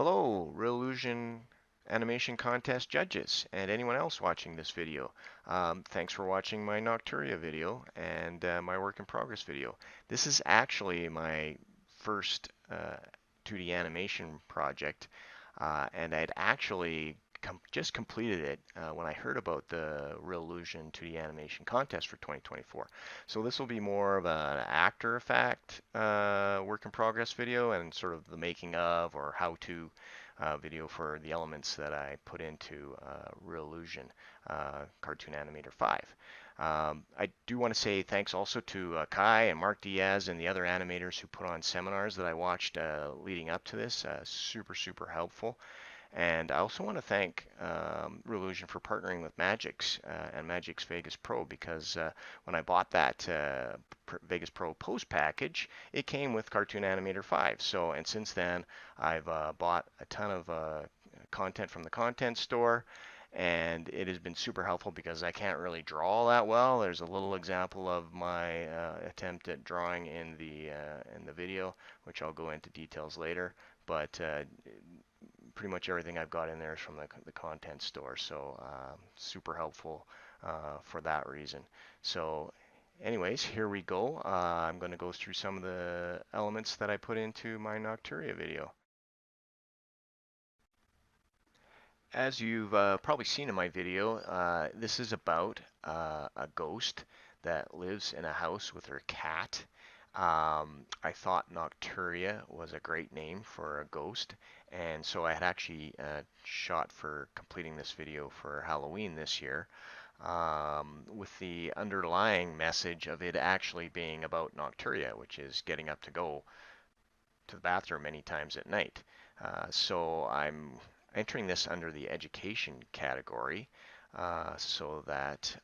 Hello, Reallusion animation contest judges and anyone else watching this video. Thanks for watching my Nocturia video and my work in progress video. This is actually my first 2D animation project, and I'd actually just completed it when I heard about the Reallusion 2D animation contest for 2024. So this will be more of an After Effect work in progress video and sort of the making of or how to video for the elements that I put into Reallusion CartoonAnimator 5. I do want to say thanks also to Kai and Mark Diaz and the other animators who put on seminars that I watched leading up to this. Super helpful. And I also want to thank Reallusion for partnering with Magix and Magix Vegas Pro because when I bought that Vegas Pro post package, it came with CartoonAnimator 5. So, and since then, I've bought a ton of content from the content store, and it has been super helpful because I can't really draw that well. There's a little example of my attempt at drawing in the video, which I'll go into details later. But pretty much everything I've got in there is from the content store, so super helpful for that reason. So anyways, here we go. I'm going to go through some of the elements that I put into my Nocturia video. As you've probably seen in my video, this is about a ghost that lives in a house with her cat. I thought Nocturia was a great name for a ghost, and so I had actually shot for completing this video for Halloween this year, with the underlying message of it actually being about Nocturia, which is getting up to go to the bathroom many times at night. So I'm entering this under the education category so that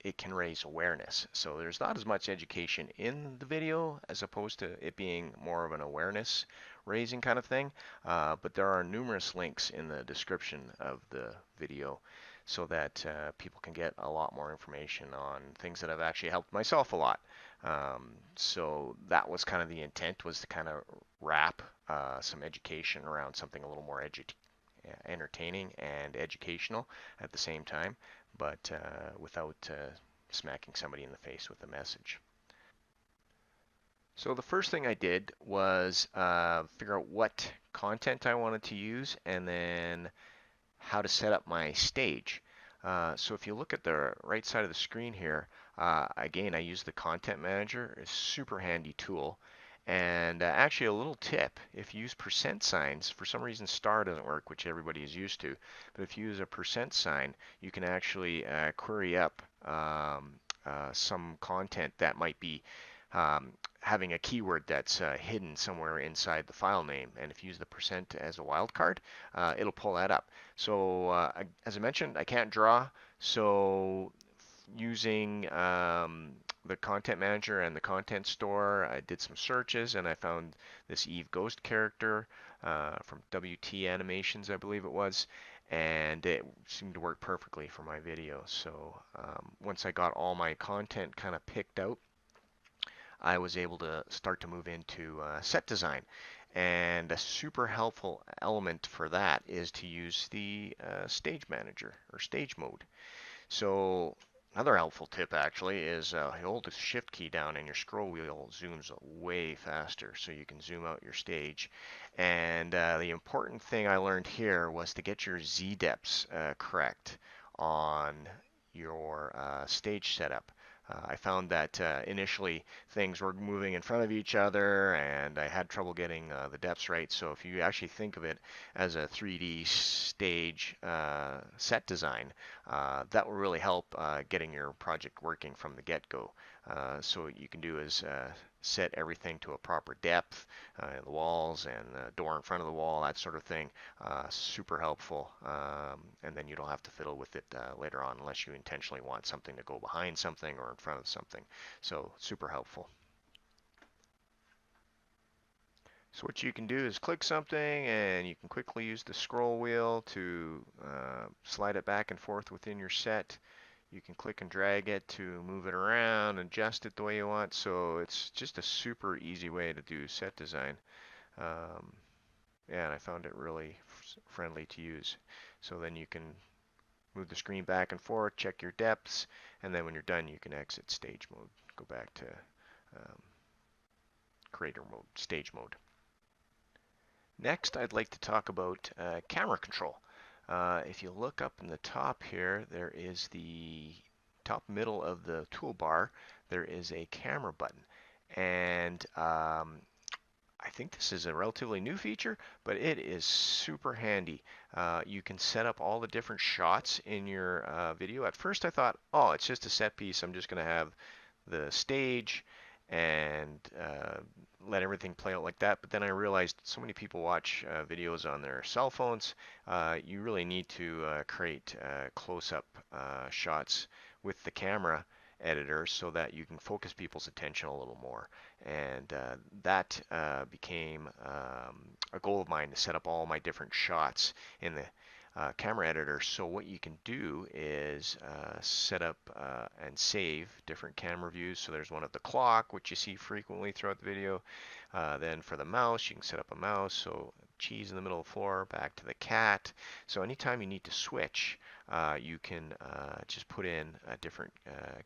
it can raise awareness. So there's not as much education in the video as opposed to it being more of an awareness raising kind of thing, but there are numerous links in the description of the video so that people can get a lot more information on things that have actually helped myself a lot. So that was kind of the intent, was to kind of wrap some education around something a little more entertaining and educational at the same time, but without smacking somebody in the face with a message. So the first thing I did was figure out what content I wanted to use and then how to set up my stage. So if you look at the right side of the screen here, again, I use the Content Manager. It's a super handy tool. And actually, a little tip, if you use percent signs, for some reason star doesn't work, which everybody is used to, but if you use a percent sign, you can actually query up some content that might be having a keyword that's hidden somewhere inside the file name. And if you use the percent as a wildcard, it'll pull that up. So as I mentioned, I can't draw, so using the content manager and the content store, I did some searches and I found this Eve Ghost character from WT Animations, I believe it was, and it seemed to work perfectly for my video. So once I got all my content kind of picked out, I was able to start to move into set design. And a super helpful element for that is to use the stage manager or stage mode. So another helpful tip actually is hold the shift key down and your scroll wheel zooms way faster so you can zoom out your stage. And the important thing I learned here was to get your Z depths correct on your stage setup. I found that initially things were moving in front of each other and I had trouble getting the depths right. So if you actually think of it as a 3D stage set design, that will really help getting your project working from the get-go. So what you can do is set everything to a proper depth, the walls and the door in front of the wall, that sort of thing. Super helpful, and then you don't have to fiddle with it later on unless you intentionally want something to go behind something or in front of something. So super helpful. So what you can do is click something and you can quickly use the scroll wheel to slide it back and forth within your set. You can click and drag it to move it around, adjust it the way you want. So it's just a super easy way to do set design. Yeah, and I found it really friendly to use. So then you can move the screen back and forth, check your depths, and then when you're done, you can exit stage mode, go back to um, creator mode, stage mode. Next, I'd like to talk about camera control. If you look up in the top here, there is the top middle of the toolbar. There is a camera button, and I think this is a relatively new feature, but it is super handy. You can set up all the different shots in your video. At first I thought, oh, it's just a set piece. I'm just going to have the stage and let everything play out like that. But then I realized so many people watch videos on their cell phones. You really need to create close-up shots with the camera editor so that you can focus people's attention a little more. And that became a goal of mine, to set up all my different shots in the camera editor. So what you can do is set up and save different camera views. So there's one of the clock, which you see frequently throughout the video. Then for the mouse, you can set up a mouse. So cheese in the middle of the floor, back to the cat. So anytime you need to switch, you can just put in a different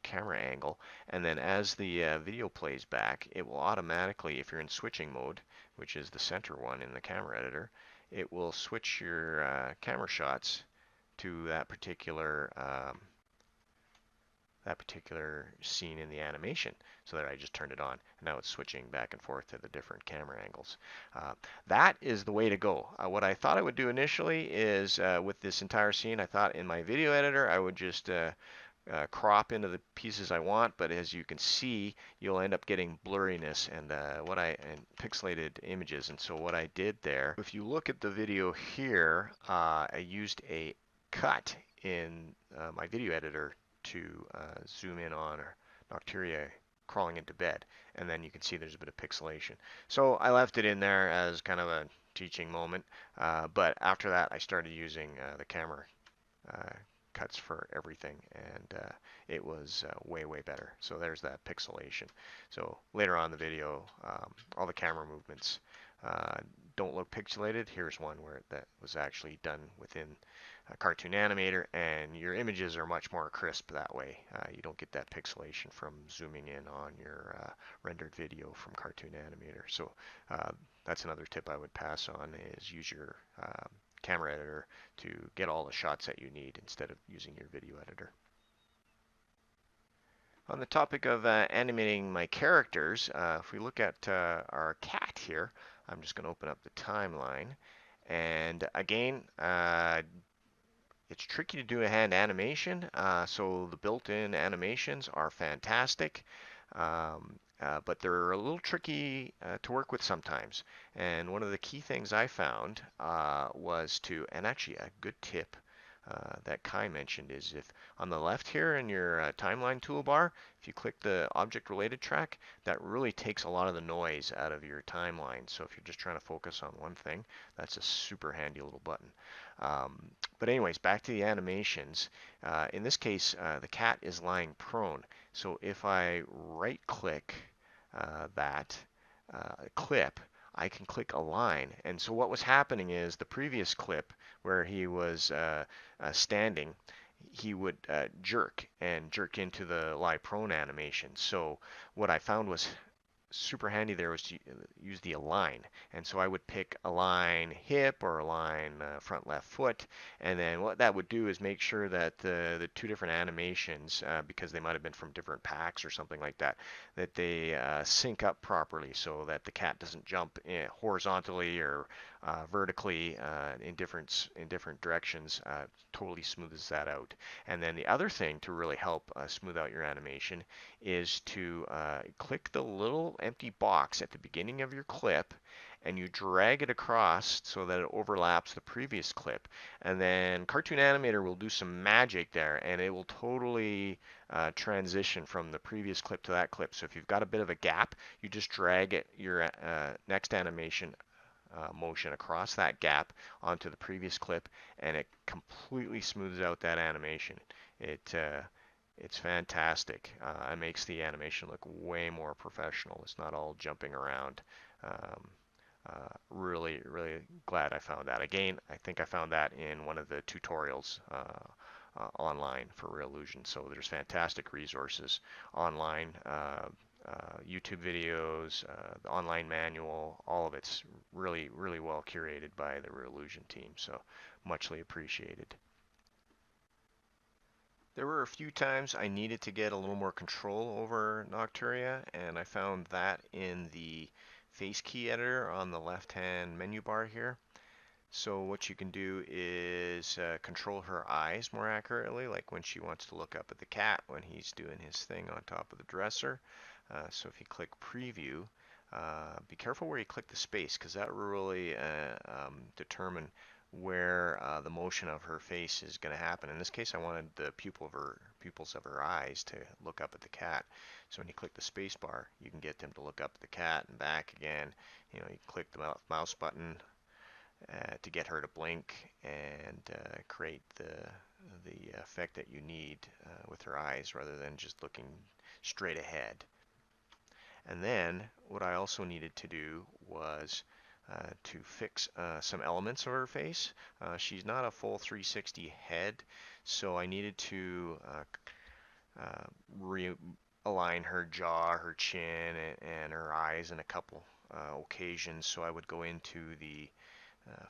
camera angle, and then as the video plays back, it will automatically, if you're in switching mode, which is the center one in the camera editor, it will switch your camera shots to that particular scene in the animation. So that I just turned it on, and now it's switching back and forth to the different camera angles. That is the way to go. What I thought I would do initially is with this entire scene, I thought in my video editor I would just crop into the pieces I want, but as you can see, you'll end up getting blurriness and pixelated images. And so what I did there, if you look at the video here, I used a cut in my video editor to zoom in on Nocturia crawling into bed, and then you can see there's a bit of pixelation. So I left it in there as kind of a teaching moment, but after that I started using the camera cuts for everything, and it was way better. So there's that pixelation. So later on in the video, all the camera movements don't look pixelated. Here's one where that was actually done within CartoonAnimator, and your images are much more crisp that way. You don't get that pixelation from zooming in on your rendered video from CartoonAnimator. So that's another tip I would pass on, is use your camera editor to get all the shots that you need instead of using your video editor. On the topic of animating my characters, if we look at our cat here, I'm just going to open up the timeline, and again, it's tricky to do a hand animation, so the built-in animations are fantastic, but they're a little tricky to work with sometimes. And one of the key things I found was to, and actually a good tip that Kai mentioned, is if on the left here in your timeline toolbar, if you click the object related track, that really takes a lot of the noise out of your timeline. So if you're just trying to focus on one thing, that's a super handy little button. But anyways, back to the animations. In this case, the cat is lying prone. So if I right click that clip, I can click align. And so what was happening is the previous clip where he was standing, he would jerk into the lie prone animation. So what I found was super handy there was to use the align. And so I would pick align hip or align front left foot, and then what that would do is make sure that the two different animations, because they might have been from different packs or something like that, that they sync up properly so that the cat doesn't jump horizontally or vertically in different directions. Totally smooths that out. And then the other thing to really help smooth out your animation is to click the little empty box at the beginning of your clip, and you drag it across so that it overlaps the previous clip. And then CartoonAnimator will do some magic there, and it will totally transition from the previous clip to that clip. So if you've got a bit of a gap, you just drag your next animation motion across that gap onto the previous clip, and it completely smooths out that animation. It's fantastic. It makes the animation look way more professional. It's not all jumping around. Really glad I found that. Again, I think I found that in one of the tutorials online for Reallusion. So there's fantastic resources online, YouTube videos, the online manual, all of it's really well curated by the Reallusion team. So muchly appreciated. There were a few times I needed to get a little more control over Nocturia, and I found that in the face key editor on the left-hand menu bar here. So what you can do is control her eyes more accurately, like when she wants to look up at the cat when he's doing his thing on top of the dresser. So if you click preview, be careful where you click the space, because that will really determine where the motion of her face is going to happen. In this case, I wanted the pupils of her eyes to look up at the cat. So when you click the space bar, you can get them to look up at the cat and back again. You click the mouse button to get her to blink and create the effect that you need with her eyes, rather than just looking straight ahead. And then what I also needed to do was to fix some elements of her face. She's not a full 360 head, so I needed to realign her jaw, her chin, and her eyes in a couple occasions. So I would go into the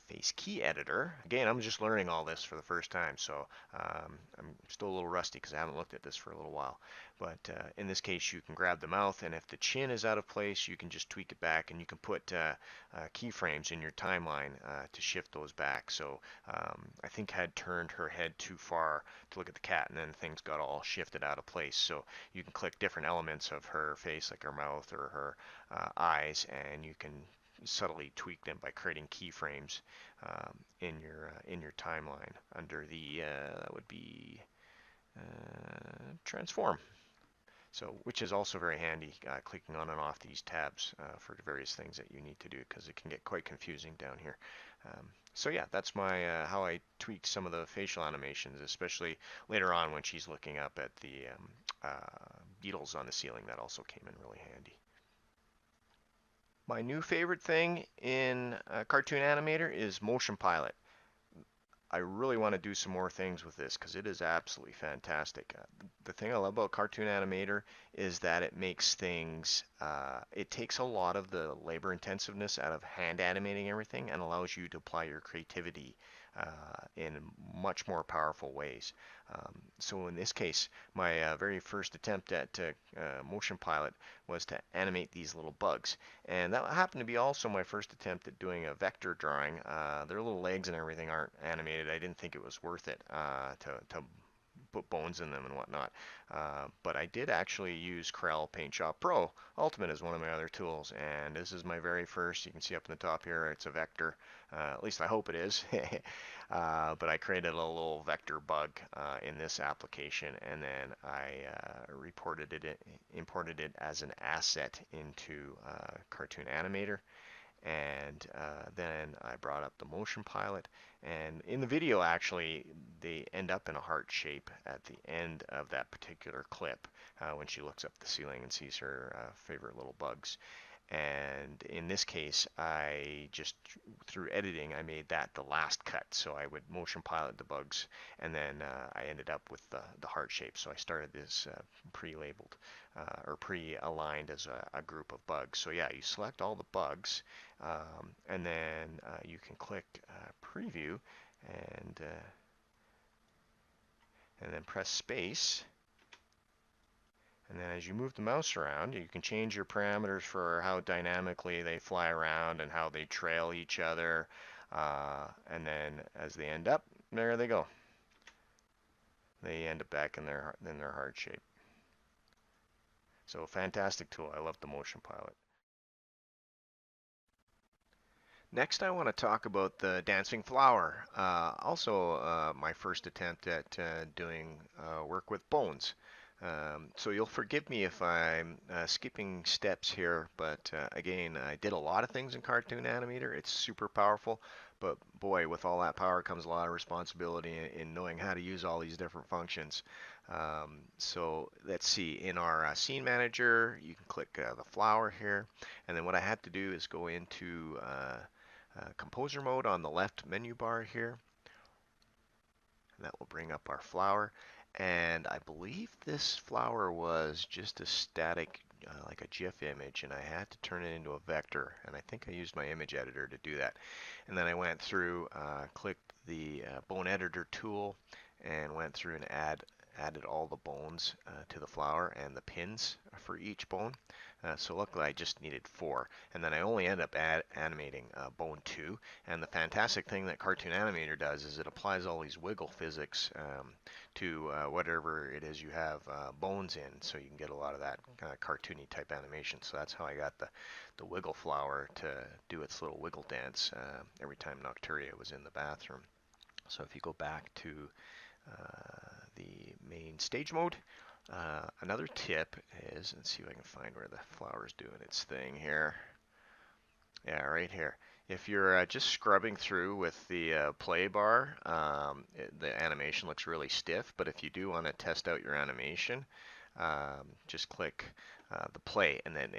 face key editor. Again, I'm just learning all this for the first time, so I'm still a little rusty because I haven't looked at this for a little while. But in this case, you can grab the mouth, and if the chin is out of place, you can just tweak it back, and you can put keyframes in your timeline to shift those back. So I think I had turned her head too far to look at the cat, and then things got all shifted out of place. So you can click different elements of her face, like her mouth or her eyes, and you can subtly tweak them by creating keyframes in your timeline under the that would be transform. So, which is also very handy, clicking on and off these tabs for the various things that you need to do, because it can get quite confusing down here. So yeah, that's my how I tweaked some of the facial animations, especially later on when she's looking up at the beetles on the ceiling. That also came in really handy. My new favorite thing in CartoonAnimator is Motion Pilot. I really want to do some more things with this because it is absolutely fantastic. The thing I love about CartoonAnimator is that it makes things, it takes a lot of the labor intensiveness out of hand animating everything and allows you to apply your creativity in much more powerful ways. So in this case, my very first attempt at Motion Pilot was to animate these little bugs. And that happened to be also my first attempt at doing a vector drawing. Their little legs and everything aren't animated. I didn't think it was worth it to put bones in them and whatnot. But I did actually use Corel Paint Shop Pro Ultimate as one of my other tools, and this is my very first. You can see up in the top here, it's a vector. At least I hope it is. But I created a little vector bug in this application, and then I imported it as an asset into CartoonAnimator. And then I brought up the motion pilot, and in the video actually they end up in a heart shape at the end of that particular clip when she looks up the ceiling and sees her favorite little bugs. And in this case, I just, through editing, I made that the last cut. So I would motion pilot the bugs, and then I ended up with the heart shape. So I started this pre-labeled or pre-aligned as a group of bugs. So yeah, you select all the bugs, and then you can click preview and then press space. And then as you move the mouse around, you can change your parameters for how dynamically they fly around and how they trail each other. And then as they end up, there they go. They end up back in their heart shape. So fantastic tool. I love the motion pilot. Next, I want to talk about the dancing flower. Also, my first attempt at doing work with bones. So you'll forgive me if I'm skipping steps here, but again, I did a lot of things in CartoonAnimator. It's super powerful, but boy, with all that power comes a lot of responsibility in knowing how to use all these different functions. So let's see, in our scene manager, you can click the flower here. And then what I had to do is go into composer mode on the left menu bar here. And that will bring up our flower. And I believe this flower was just a static, like a GIF image, and I had to turn it into a vector. And I think I used my image editor to do that. And then I went through, clicked the bone editor tool, and went through and added all the bones to the flower and the pins for each bone. So luckily I just needed 4, and then I only ended up animating bone 2. And the fantastic thing that CartoonAnimator does is it applies all these wiggle physics to whatever it is you have bones in, so you can get a lot of that kind of cartoony type animation. So that's how I got the wiggle flower to do its little wiggle dance every time Nocturia was in the bathroom. So if you go back to the main stage mode, another tip is, let's see if I can find where the flower's doing its thing here. Yeah, right here. If you're just scrubbing through with the play bar, the animation looks really stiff, but if you do want to test out your animation, just click the play, and then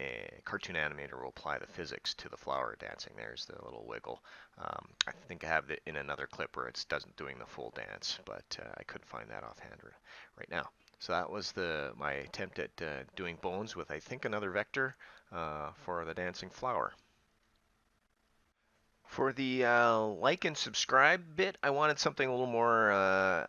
CartoonAnimator will apply the physics to the flower dancing. There's the little wiggle. I think I have it in another clip where it doesn't doing the full dance, but I couldn't find that offhand right now. So that was my attempt at doing bones with, I think, another vector for the dancing flower. For the like and subscribe bit, I wanted something a little more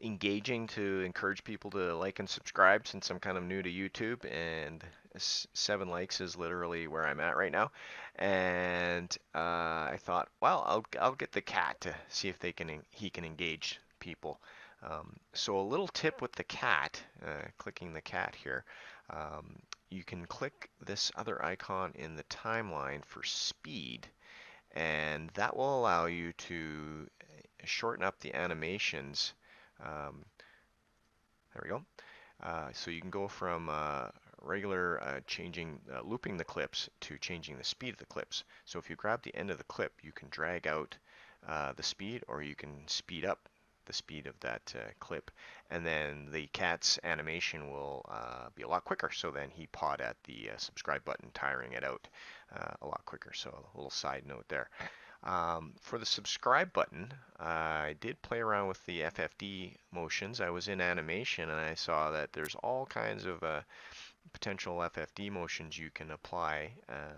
engaging to encourage people to like and subscribe, since I'm kind of new to YouTube, and 7 likes is literally where I'm at right now. And I thought, well, I'll get the cat to see if he can engage people. So a little tip with the cat, clicking the cat here, you can click this other icon in the timeline for speed, and that will allow you to shorten up the animations. There we go. So you can go from regular looping the clips to changing the speed of the clips. So if you grab the end of the clip, you can drag out the speed, or you can speed up the speed of that clip, and then the cat's animation will be a lot quicker. So then he pawed at the subscribe button, tiring it out a lot quicker. So a little side note there. For the subscribe button, I did play around with the FFD motions. I was in animation and I saw that there's all kinds of potential FFD motions you can apply.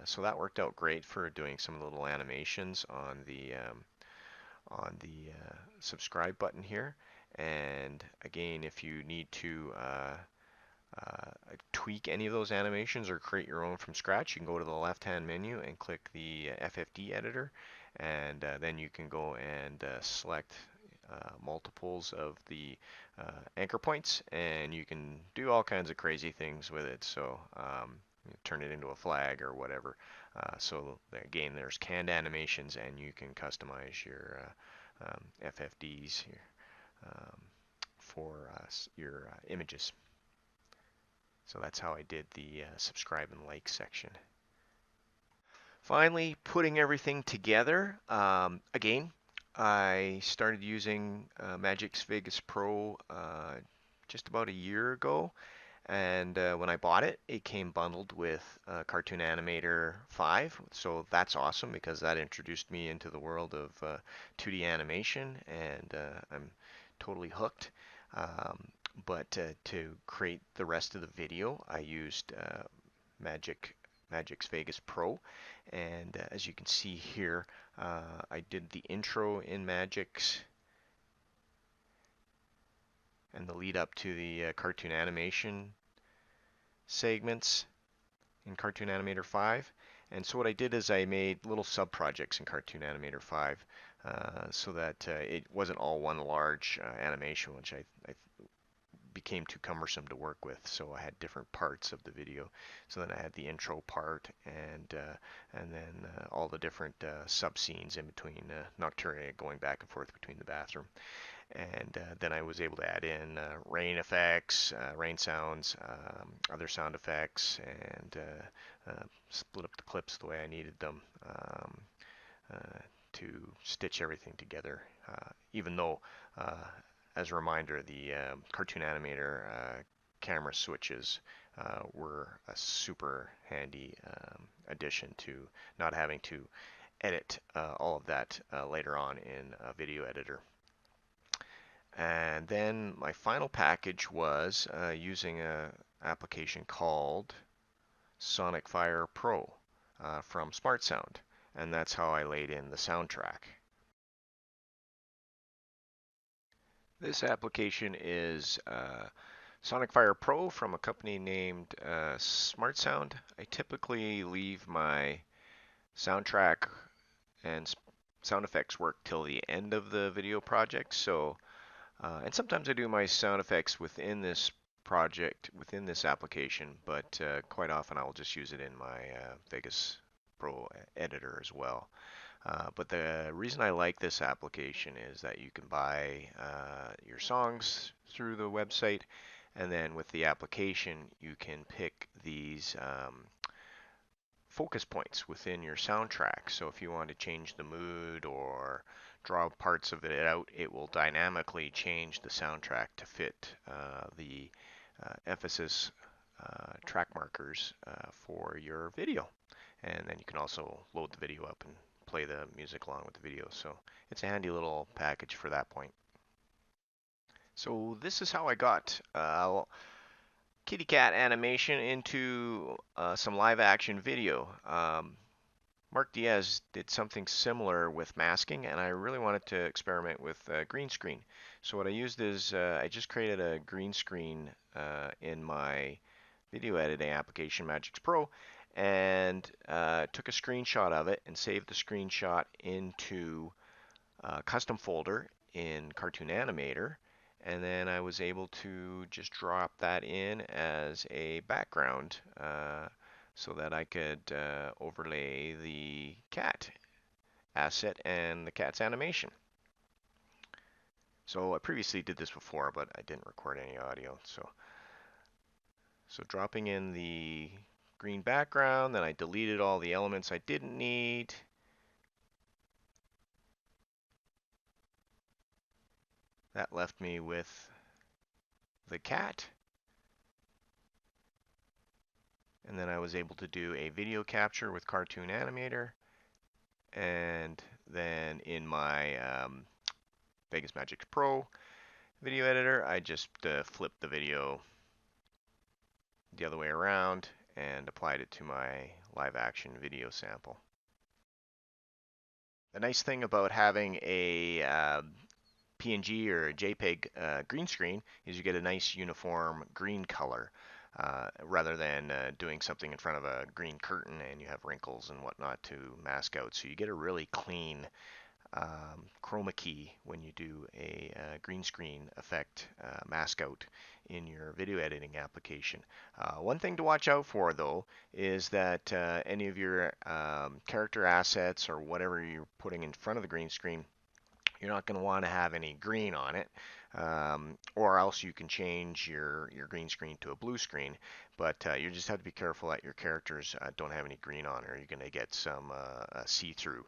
So that worked out great for doing some of the little animations on the subscribe button here. And again, if you need to tweak any of those animations or create your own from scratch, you can go to the left-hand menu and click the FFD editor, and then you can go and select multiples of the anchor points, and you can do all kinds of crazy things with it. So turn it into a flag or whatever. So again, there's canned animations, and you can customize your FFDs here for your images. So that's how I did the subscribe and like section. Finally, putting everything together. Again, I started using Magix Vegas Pro just about a year ago. And when I bought it, it came bundled with CartoonAnimator 5. So that's awesome, because that introduced me into the world of 2D animation, and I'm totally hooked. But to create the rest of the video, I used Magix Vegas Pro, and as you can see here, I did the intro in Magix and the lead up to the cartoon animation segments in CartoonAnimator 5. And so what I did is I made little sub-projects in CartoonAnimator 5 so that it wasn't all one large animation, which I became too cumbersome to work with. So I had different parts of the video. So then I had the intro part, and then all the different sub-scenes in between Nocturia, going back and forth between the bathroom. And then I was able to add in rain effects, rain sounds, other sound effects, and split up the clips the way I needed them to stitch everything together. Even though as a reminder, the CartoonAnimator camera switches were a super handy addition to not having to edit all of that later on in a video editor. And then my final package was using an application called Sonic Pro from SmartSound, and that's how I laid in the soundtrack. This application is Sonic Pro from a company named SmartSound. I typically leave my soundtrack and sound effects work till the end of the video project. So, and sometimes I do my sound effects within this project, within this application, but quite often I will just use it in my Vegas Pro editor as well. But the reason I like this application is that you can buy your songs through the website, and then with the application, you can pick these focus points within your soundtrack. So if you want to change the mood or draw parts of it out, it will dynamically change the soundtrack to fit the emphasis track markers for your video. And then you can also load the video up and play the music along with the video. So it's a handy little package for that point. So this is how I got kitty cat animation into some live action video. Mark Diaz did something similar with masking, and I really wanted to experiment with green screen. So what I used is I just created a green screen in my video editing application, Magix Pro, and took a screenshot of it and saved the screenshot into a custom folder in CartoonAnimator. And then I was able to just drop that in as a background so that I could overlay the cat asset and the cat's animation. So I previously did this before, but I didn't record any audio. So dropping in the green background, then I deleted all the elements I didn't need. That left me with the cat. And then I was able to do a video capture with CartoonAnimator. And then in my Vegas Magix Pro video editor, I just flipped the video the other way around and applied it to my live action video sample. The nice thing about having a PNG or a JPEG green screen is you get a nice uniform green color rather than doing something in front of a green curtain and you have wrinkles and whatnot to mask out. So you get a really clean chroma key when you do a green screen effect mask out in your video editing application. One thing to watch out for though is that any of your character assets or whatever you're putting in front of the green screen, you're not going to want to have any green on it, or else you can change your green screen to a blue screen. But you just have to be careful that your characters don't have any green on, or you're going to get some see-through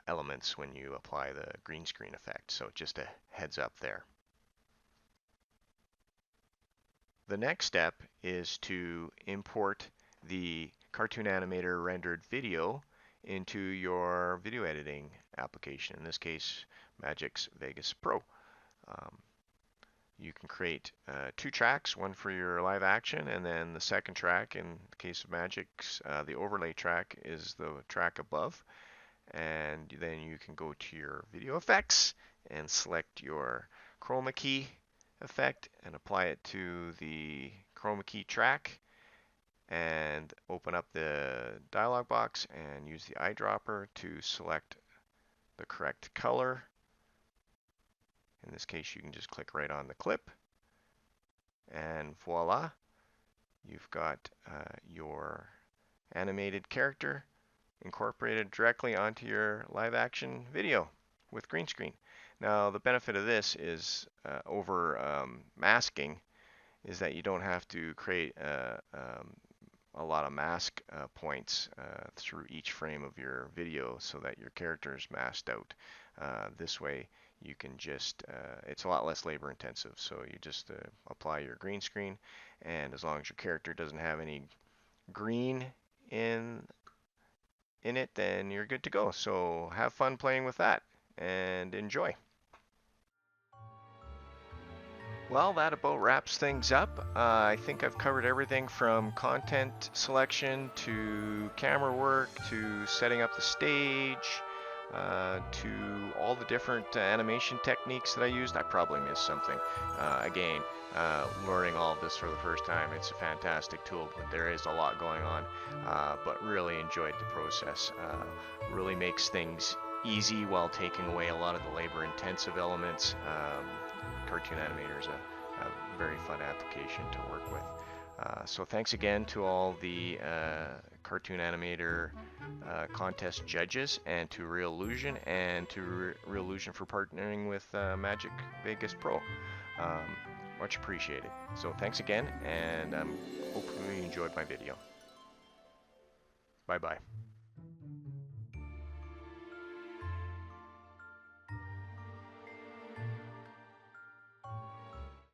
elements when you apply the green screen effect. So just a heads up there. The next step is to import the CartoonAnimator rendered video into your video editing application, in this case Magix Vegas Pro. You can create 2 tracks, one for your live action, and then the second track, in the case of Magix, the overlay track is the track above. And then you can go to your video effects and select your chroma key effect and apply it to the chroma key track, and open up the dialog box and use the eyedropper to select the correct color. In this case, you can just click right on the clip, and voila, you've got your animated character incorporated directly onto your live action video with green screen. Now the benefit of this is over masking is that you don't have to create a lot of mask points through each frame of your video so that your character is masked out. This way you can just, it's a lot less labor intensive. So you just apply your green screen, and as long as your character doesn't have any green in it, then you're good to go. So have fun playing with that and enjoy. Well, that about wraps things up. I think I've covered everything from content selection to camera work to setting up the stage to all the different animation techniques that I used. I probably missed something. Again, learning all of this for the first time. It's a fantastic tool, but there is a lot going on. But really enjoyed the process. Really makes things easy while taking away a lot of the labor-intensive elements. CartoonAnimator is a very fun application to work with. So thanks again to all the CartoonAnimator contest judges, and to Reallusion, and to Reallusion for partnering with Magix Vegas Pro. Much appreciated. So thanks again, and hopefully you enjoyed my video. Bye bye.